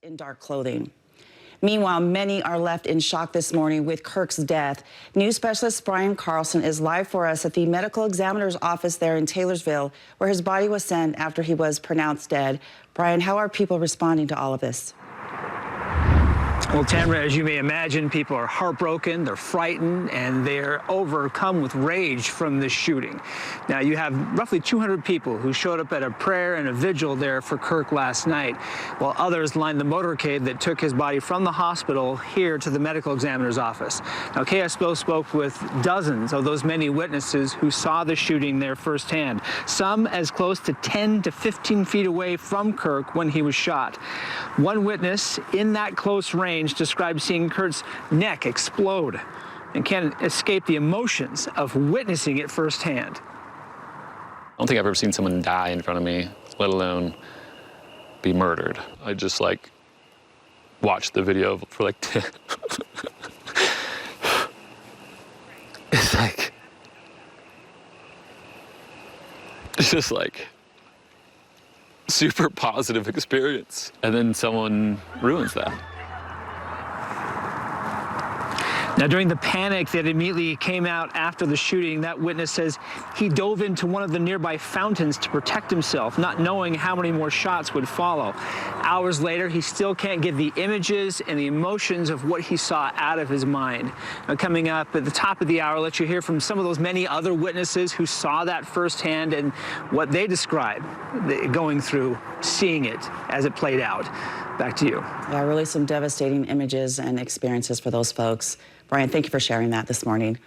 in dark clothing. Meanwhile, many are left in shock this morning with Kirk's death. News specialist Brian Carlson is live for us at the medical examiner's office there in Taylorsville, where his body was sent after he was pronounced dead. Brian, how are people responding to all of this? Well, Tamara, as you may imagine, people are heartbroken, they're frightened, and they're overcome with rage from this shooting. Now, you have roughly 200 people who showed up at a prayer and a vigil there for Kirk last night, while others lined the motorcade that took his body from the hospital here to the medical examiner's office. Now, KSL spoke with dozens of those many witnesses who saw the shooting there firsthand, some as close to 10 to 15 feet away from Kirk when he was shot. One witness in that close range described seeing Kurt's neck explode and can't escape the emotions of witnessing it firsthand. I don't think I've ever seen someone die in front of me, let alone be murdered. I just watched the video for 10. It's just super positive experience. And then someone ruins that. Now, during the panic that immediately came out after the shooting, that witness says he dove into one of the nearby fountains to protect himself, not knowing how many more shots would follow. Hours later, he still can't get the images and the emotions of what he saw out of his mind. Now, coming up at the top of the hour, I'll let you hear from some of those many other witnesses who saw that firsthand and what they describe going through, seeing it as it played out. Back to you. Yeah, really some devastating images and experiences for those folks. Brian, thank you for sharing that this morning.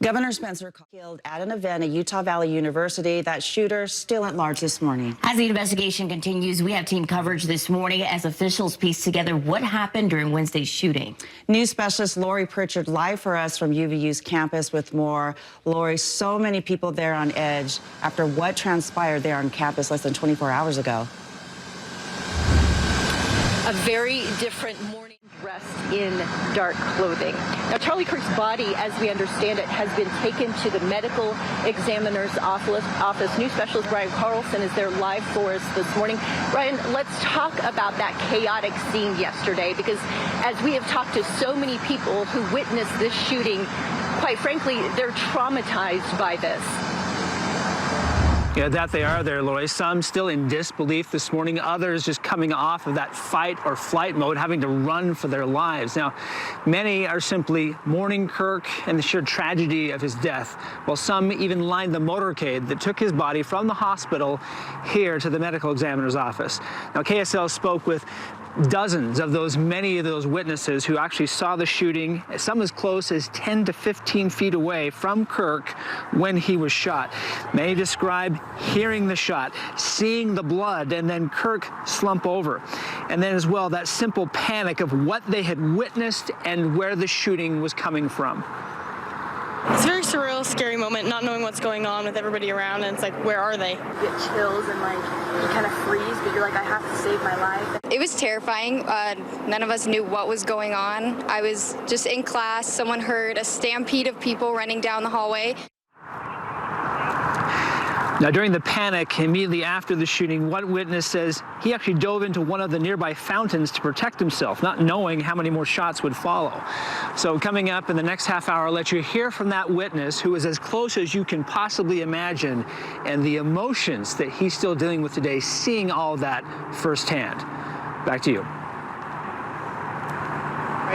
Governor Spencer killed at an event at Utah Valley University. That shooter still at large this morning. As the investigation continues, we have team coverage this morning as officials piece together what happened during Wednesday's shooting. News specialist Lori Pritchard live for us from UVU's campus with more. Lori, so many people there on edge after what transpired there on campus less than 24 hours ago. A very different morning, dressed in dark clothing. Now, Charlie Kirk's body, as we understand it, has been taken to the medical examiner's office. News specialist Brian Carlson is there live for us this morning. Brian, let's talk about that chaotic scene yesterday, because as we have talked to so many people who witnessed this shooting, quite frankly, they're traumatized by this. Yeah, that they are there, Lori. Some still in disbelief this morning, others just coming off of that fight or flight mode, having to run for their lives. Now, many are simply mourning Kirk and the sheer tragedy of his death, while some even lined the motorcade that took his body from the hospital here to the medical examiner's office. Now, KSL spoke with dozens of many of those witnesses who actually saw the shooting, some as close as 10 to 15 feet away from Kirk when he was shot. Many describe hearing the shot, seeing the blood, and then Kirk slump over. And then as well, that simple panic of what they had witnessed and where the shooting was coming from. It's a very surreal, scary moment, not knowing what's going on with everybody around, and it's like, where are they? You get chills and you kind of freeze, but you're like, I have to save my life. It was terrifying. None of us knew what was going on. I was just in class. Someone heard a stampede of people running down the hallway. Now, during the panic immediately after the shooting, one witness says he actually dove into one of the nearby fountains to protect himself, not knowing how many more shots would follow. So coming up in the next half hour, I'll let you hear from that witness who is as close as you can possibly imagine, and the emotions that he's still dealing with today, seeing all that firsthand. Back to you.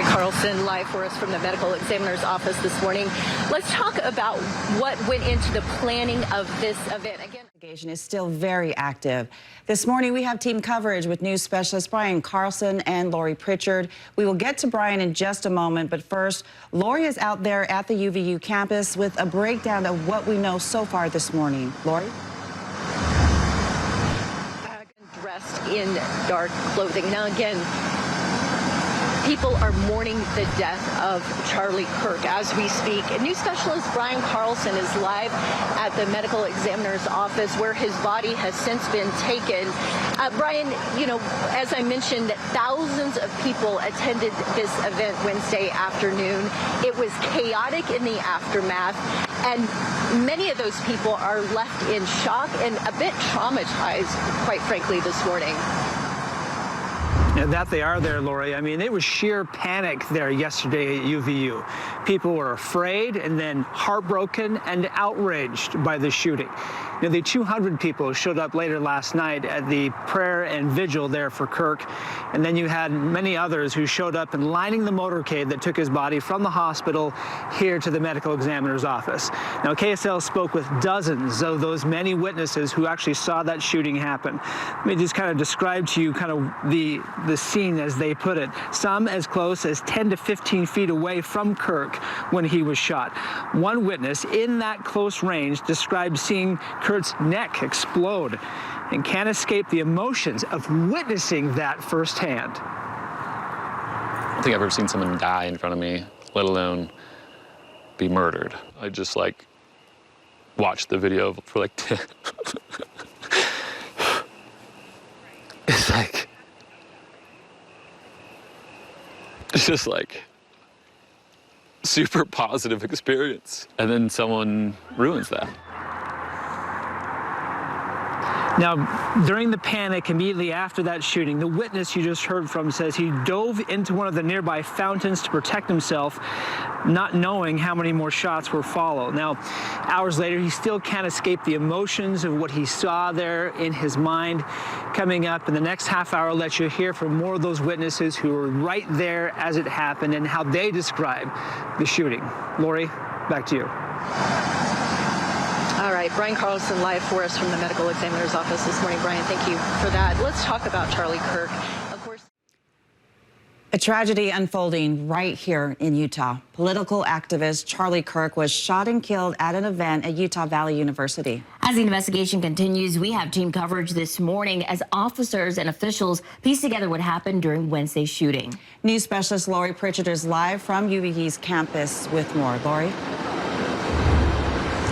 Carlson live for us from the medical examiner's office this morning. Let's talk about what went into the planning of this event. Again, the investigation is still very active. This morning we have team coverage with news specialist Brian Carlson and Lori Pritchard. We will get to Brian in just a moment, but first, Lori is out there at the UVU campus with a breakdown of what we know so far this morning. Lori? Dressed in dark clothing. Now again, people are mourning the death of Charlie Kirk as we speak. And news specialist Brian Carlson is live at the medical examiner's office where his body has since been taken. Brian, you know, as I mentioned, thousands of people attended this event Wednesday afternoon. It was chaotic in the aftermath, and many of those people are left in shock and a bit traumatized, quite frankly, this morning. Yeah, that they are there, Lori. I mean, it was sheer panic there yesterday at UVU. People were afraid and then heartbroken and outraged by the shooting. Nearly 200 people showed up later last night at the prayer and vigil there for Kirk. And then you had many others who showed up and lining the motorcade that took his body from the hospital here to the medical examiner's office. Now, KSL spoke with dozens of those many witnesses who actually saw that shooting happen. Let me just kind of describe to you kind of the scene as they put it. Some as close as 10 to 15 feet away from Kirk when he was shot. One witness in that close range described seeing Kurt's neck explode and can't escape the emotions of witnessing that firsthand. I don't think I've ever seen someone die in front of me, let alone be murdered. I just like watched the video for like 10. It's like, it's just like super positive experience. And then someone ruins that. Now, during the panic immediately after that shooting, the witness you just heard from says he dove into one of the nearby fountains to protect himself, not knowing how many more shots were follow. Now, hours later, he still can't escape the emotions of what he saw there in his mind. Coming up in the next half hour, I'll let you hear from more of those witnesses who were right there as it happened and how they describe the shooting. Lori, back to you. All right, Brian Carlson live for us from the medical examiner's office this morning. Brian, thank you for that. Let's talk about Charlie Kirk. Of course, a tragedy unfolding right here in Utah. Political activist Charlie Kirk was shot and killed at an event at Utah Valley University. As the investigation continues, we have team coverage this morning as officers and officials piece together what happened during Wednesday's shooting. News specialist Lori Pritchard is live from UVU's campus with more. Lori?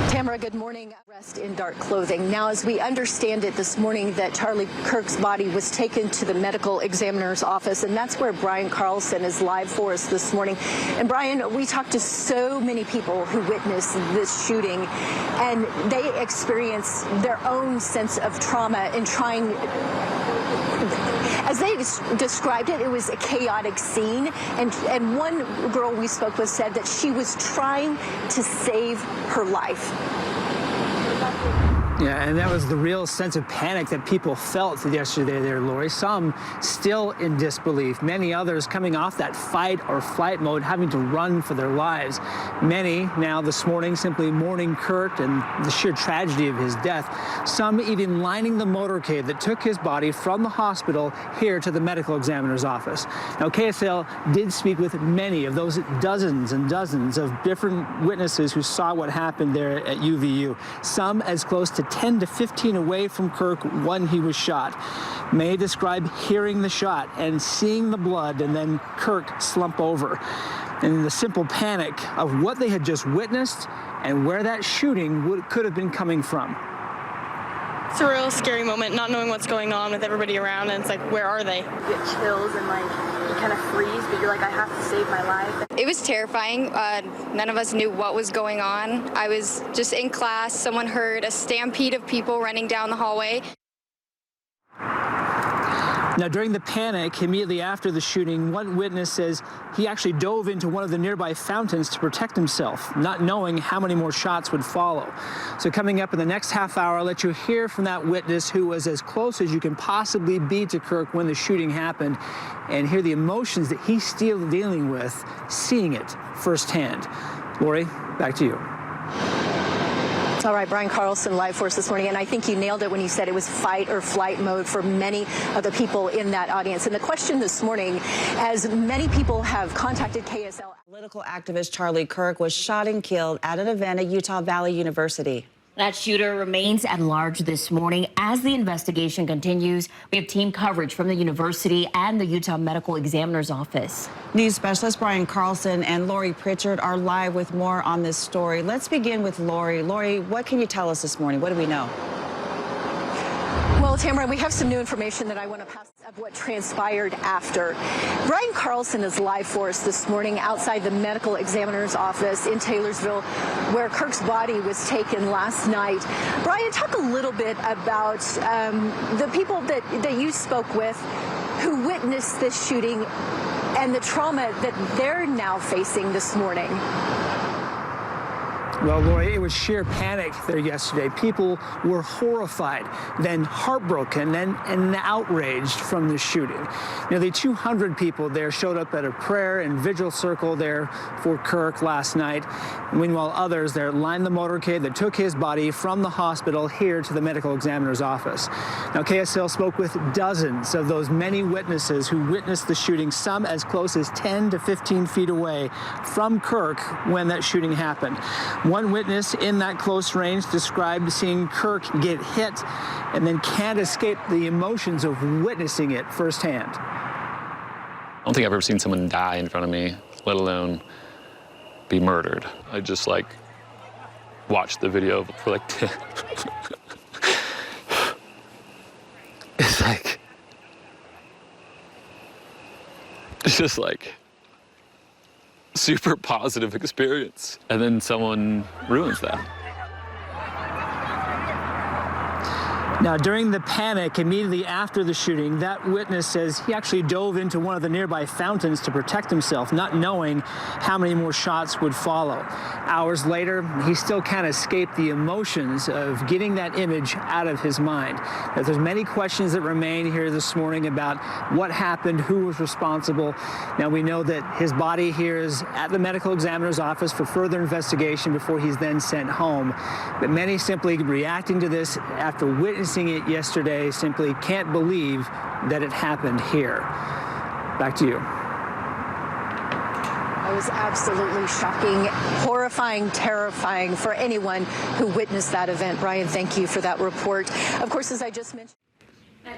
Tamara, good morning. Dressed in dark clothing. Now, as we understand it this morning, that Charlie Kirk's body was taken to the medical examiner's office, and that's where Brian Carlson is live for us this morning. And Brian, we talked to so many people who witnessed this shooting, and they experience their own sense of trauma in trying. As they described it, it was a chaotic scene, and one girl we spoke with said that she was trying to save her life. Yeah, and that was the real sense of panic that people felt yesterday there, Lori. Some still in disbelief. Many others coming off that fight or flight mode, having to run for their lives. Many now this morning simply mourning Kurt and the sheer tragedy of his death. Some even lining the motorcade that took his body from the hospital here to the medical examiner's office. Now, KSL did speak with many of those dozens and dozens of different witnesses who saw what happened there at UVU. Some as close to 10 to 15 away from Kirk when he was shot. May describe hearing the shot and seeing the blood and then Kirk slump over. And the simple panic of what they had just witnessed and where that shooting could have been coming from. It's a real scary moment, not knowing what's going on with everybody around, and it's like, where are they? You get chills and like you kind of freeze, but you're like, I have to save my life. It was terrifying. None of us knew what was going on. I was just in class. Someone heard a stampede of people running down the hallway. Now, during the panic immediately after the shooting, one witness says he actually dove into one of the nearby fountains to protect himself, not knowing how many more shots would follow. So coming up in the next half hour, I'll let you hear from that witness who was as close as you can possibly be to Kirk when the shooting happened and hear the emotions that he's still dealing with, seeing it firsthand. Lori, back to you. All right, Brian Carlson live for us this morning, and I think you nailed it when you said it was fight or flight mode for many of the people in that audience. And the question this morning, as many people have contacted KSL. Political activist Charlie Kirk was shot and killed at an event at Utah Valley University. That shooter remains at large this morning. As the investigation continues, we have team coverage from the university and the Utah Medical Examiner's Office. News specialist Brian Carlson and Lori Pritchard are live with more on this story. Let's begin with Lori. Lori, what can you tell us this morning? What do we know? Well, Tamara, we have some new information that I want to pass of what transpired after. Brian Carlson is live for us this morning outside the medical examiner's office in Taylorsville, where Kirk's body was taken last night. Brian, talk a little bit about the people that you spoke with who witnessed this shooting and the trauma that they're now facing this morning. Well, Lori, it was sheer panic there yesterday. People were horrified, then heartbroken, and outraged from the shooting. Nearly 200 people there showed up at a prayer and vigil circle there for Kirk last night. Meanwhile, others there lined the motorcade that took his body from the hospital here to the medical examiner's office. Now, KSL spoke with dozens of those many witnesses who witnessed the shooting, some as close as 10 to 15 feet away from Kirk when that shooting happened. One witness in that close range described seeing Kirk get hit and then can't escape the emotions of witnessing it firsthand. I don't think I've ever seen someone die in front of me, let alone be murdered. I just watched the video for 10. It's just super positive experience, and then someone ruins that. Now, during the panic immediately after the shooting, that witness says he actually dove into one of the nearby fountains to protect himself, not knowing how many more shots would follow. Hours later, he still can't escape the emotions of getting that image out of his mind. Now, there's many questions that remain here this morning about what happened, who was responsible. Now, we know that his body here is at the medical examiner's office for further investigation before he's then sent home. But many simply reacting to this after witnessing it yesterday simply can't believe that it happened here. Back to you. It was absolutely shocking, horrifying, terrifying for anyone who witnessed that event. Brian, thank you for that report. Of course, as I just mentioned.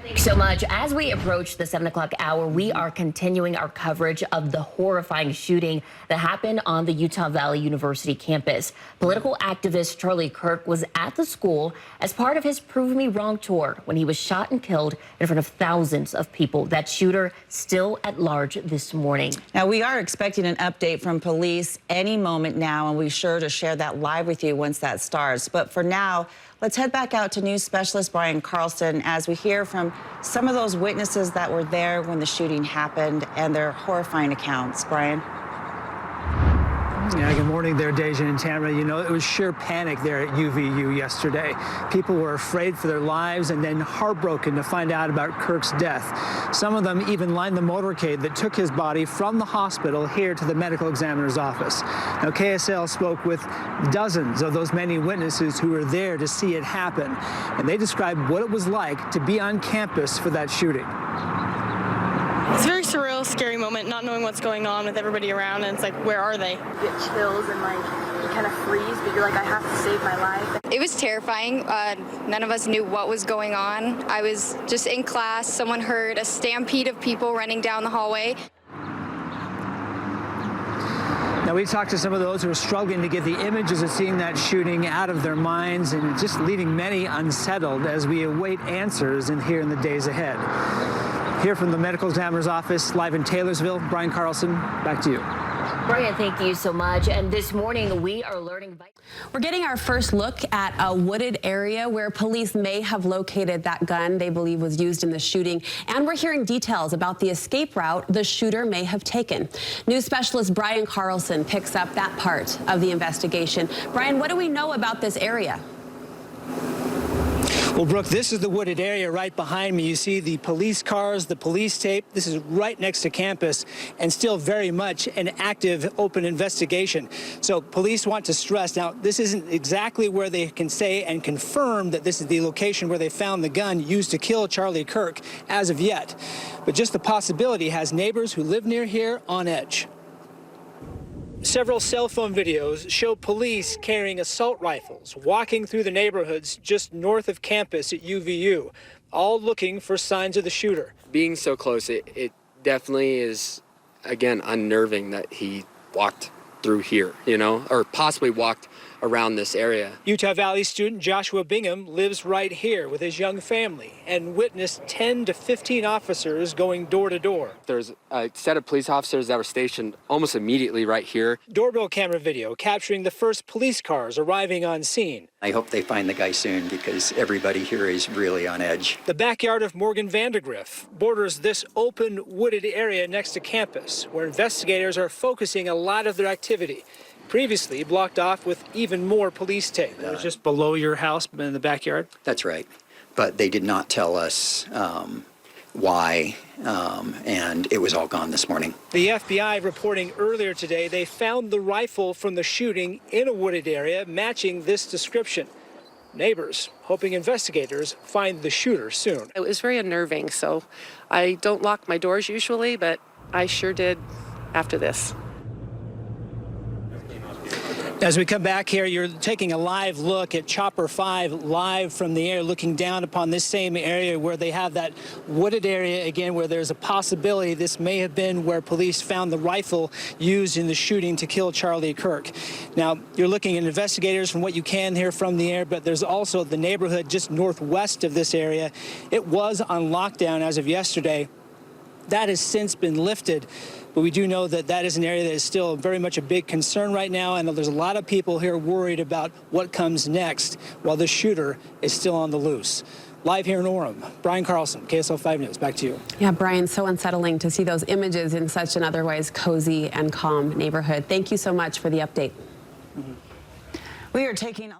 Thanks so much. As we approach the 7 o'clock hour, we are continuing our coverage of the horrifying shooting that happened on the Utah Valley University campus. Political activist Charlie Kirk was at the school as part of his Prove Me Wrong tour when he was shot and killed in front of thousands of people. That shooter still at large this morning. Now, we are expecting an update from police any moment now, and we're sure to share that live with you once that starts. But for now, let's head back out to news specialist Brian Carlson as we hear from some of those witnesses that were there when the shooting happened and their horrifying accounts. Brian? Yeah, good morning there, Deja and Tamara. You know, it was sheer panic there at UVU yesterday. People were afraid for their lives and then heartbroken to find out about Kirk's death. Some of them even lined the motorcade that took his body from the hospital here to the medical examiner's office. Now, KSL spoke with dozens of those many witnesses who were there to see it happen, and they described what it was like to be on campus for that shooting. It's a very surreal, scary moment, not knowing what's going on with everybody around, and it's like, where are they? You get chills and you kind of freeze, but you're like, I have to save my life. It was terrifying. None of us knew what was going on. I was just in class. Someone heard a stampede of people running down the hallway. Now, we talked to some of those who are struggling to get the images of seeing that shooting out of their minds and just leaving many unsettled as we await answers here in the days ahead. Here from the medical examiner's office, live in Taylorsville, Brian Carlson, back to you. Brian, thank you so much. And this morning, we are learning. We're getting our first look at a wooded area where police may have located that gun they believe was used in the shooting. And we're hearing details about the escape route the shooter may have taken. News specialist Brian Carlson picks up that part of the investigation. Brian, what do we know about this area? Well, Brooke, this is the wooded area right behind me. You see the police cars, the police tape. This is right next to campus and still very much an active, open investigation. So police want to stress, now, this isn't exactly where they can say and confirm that this is the location where they found the gun used to kill Charlie Kirk as of yet. But just the possibility has neighbors who live near here on edge. Several cell phone videos show police carrying assault rifles, walking through the neighborhoods just north of campus at UVU, all looking for signs of the shooter. Being so close, it definitely is, again, unnerving that he walked through here, you know, or possibly walked around this area. Utah Valley student Joshua Bingham lives right here with his young family and witnessed 10 to 15 officers going door to door. There's a set of police officers that were stationed almost immediately right here. Doorbell camera video capturing the first police cars arriving on scene. I hope they find the guy soon because everybody here is really on edge. The backyard of Morgan Vandergriff borders this open wooded area next to campus where investigators are focusing a lot of their activity. Previously blocked off with even more police tape. It was just below your house in the backyard? That's right. But they did not tell us why, and it was all gone this morning. The FBI reporting earlier today they found the rifle from the shooting in a wooded area matching this description. Neighbors hoping investigators find the shooter soon. It was very unnerving, so I don't lock my doors usually, but I sure did after this. As we come back here, you're taking a live look at Chopper 5 live from the air, looking down upon this same area where they have that wooded area again, where there's a possibility this may have been where police found the rifle used in the shooting to kill Charlie Kirk. Now, you're looking at investigators from what you can hear from the air, but there's also the neighborhood just northwest of this area. It was on lockdown as of yesterday. That has since been lifted. But we do know that that is an area that is still very much a big concern right now, and there's a lot of people here worried about what comes next while the shooter is still on the loose. Live here in Orem, Brian Carlson, KSL-5 News. Back to you. Yeah, Brian, so unsettling to see those images in such an otherwise cozy and calm neighborhood. Thank you so much for the update. We are taking